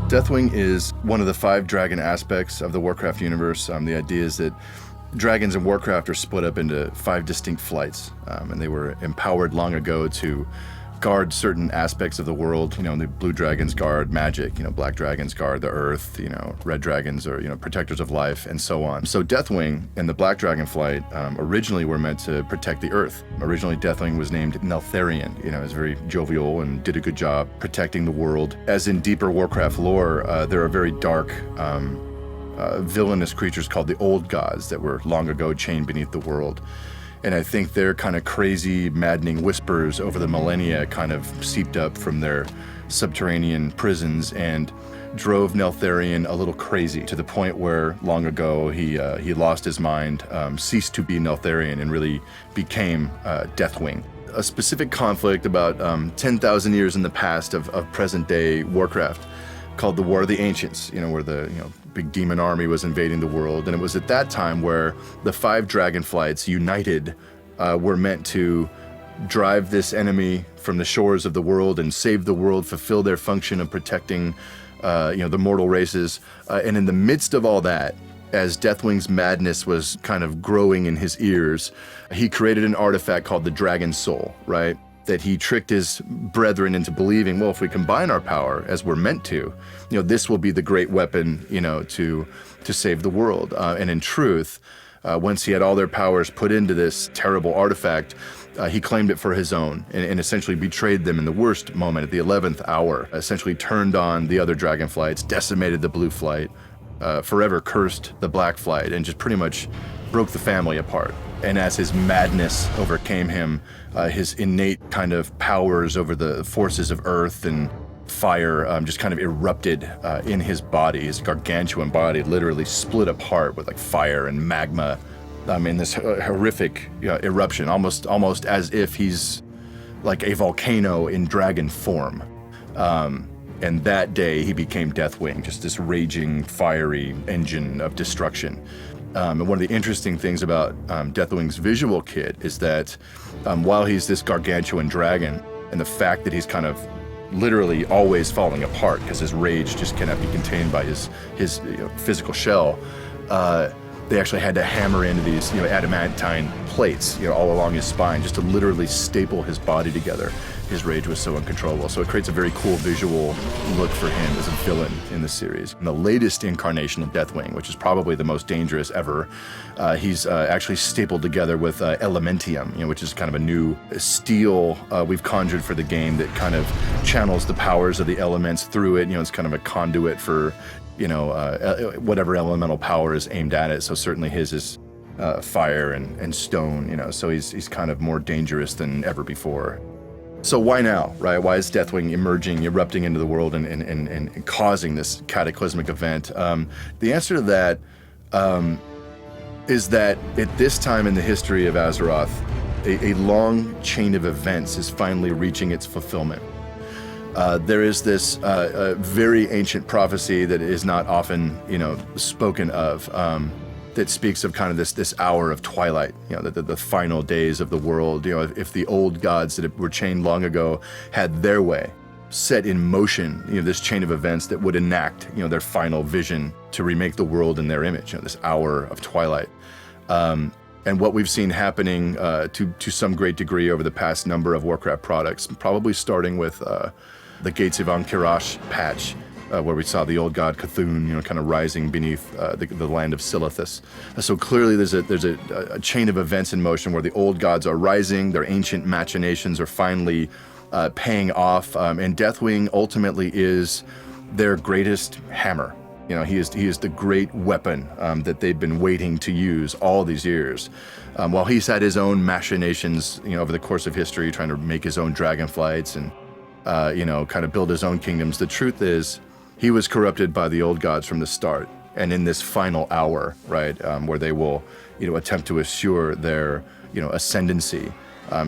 Deathwing is one of the 5 dragon aspects of the Warcraft universe. The idea is that dragons in Warcraft are split up into 5 distinct flights, and they were empowered long ago to guard certain aspects of the world. The blue dragons guard magic, black dragons guard the earth, red dragons are, protectors of life, and so on. So Deathwing and the black dragon flight originally were meant to protect the earth. Originally, Deathwing was named Neltharion. It was very jovial and did a good job protecting the world. As in deeper Warcraft lore, there are very dark, villainous creatures called the Old Gods that were long ago chained beneath the world. And I think their kind of crazy, maddening whispers over the millennia kind of seeped up from their subterranean prisons and drove Neltharion a little crazy, to the point where long ago he lost his mind, ceased to be Neltharion, and really became Deathwing. A specific conflict about 10,000 years in the past of present-day Warcraft, called the War of the Ancients, where the big demon army was invading the world. And it was at that time where the 5 dragon flights united were meant to drive this enemy from the shores of the world and save the world, fulfill their function of protecting the mortal races. And in the midst of all that, as Deathwing's madness was kind of growing in his ears, he created an artifact called the Dragon Soul, right? That he tricked his brethren into believing, well, if we combine our power as we're meant to, this will be the great weapon, to save the world. And in truth, once he had all their powers put into this terrible artifact, he claimed it for his own and essentially betrayed them in the worst moment at the 11th hour, essentially turned on the other dragon flights, decimated the blue flight, forever cursed the black flight, and just pretty much broke the family apart. And as his madness overcame him, his innate kind of powers over the forces of earth and fire just kind of erupted in his body. His gargantuan body literally split apart with like fire and magma in this horrific eruption, almost as if he's like a volcano in dragon form. And that day he became Deathwing, just this raging, fiery engine of destruction. And one of the interesting things about Deathwing's visual kit is that while he's this gargantuan dragon, and the fact that he's kind of literally always falling apart because his rage just cannot be contained by his physical shell, they actually had to hammer into these adamantine plates all along his spine just to literally staple his body together. His rage was so uncontrollable. So it creates a very cool visual look for him as a villain in the series. In the latest incarnation of Deathwing, which is probably the most dangerous ever, he's actually stapled together with Elementium, which is kind of a new steel we've conjured for the game that kind of channels the powers of the elements through it. It's kind of a conduit for whatever elemental power is aimed at it. So certainly his is fire and stone, so he's kind of more dangerous than ever before. So why now, right? Why is Deathwing emerging, erupting into the world and causing this cataclysmic event? The answer to that is that at this time in the history of Azeroth, a long chain of events is finally reaching its fulfillment. There is this very ancient prophecy that is not often, spoken of, that speaks of kind of this hour of twilight, the final days of the world. If the old gods that were chained long ago had their way, set in motion, this chain of events that would enact, their final vision to remake the world in their image, this hour of twilight. And what we've seen happening to some great degree over the past number of Warcraft products, probably starting with the Gates of Ahn'Qiraj patch, where we saw the old god Cthulhu, kind of rising beneath the land of Silithus. So clearly there's a chain of events in motion where the old gods are rising, their ancient machinations are finally paying off, and Deathwing ultimately is their greatest hammer. He is the great weapon that they've been waiting to use all these years. While he's had his own machinations, over the course of history, trying to make his own dragon flights and kind of build his own kingdoms, the truth is, he was corrupted by the old gods from the start. And in this final hour, right, where they will, attempt to assure their, ascendancy,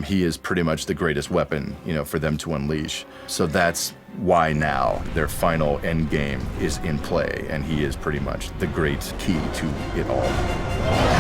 he is pretty much the greatest weapon, for them to unleash. So that's why now their final end game is in play, and he is pretty much the great key to it all.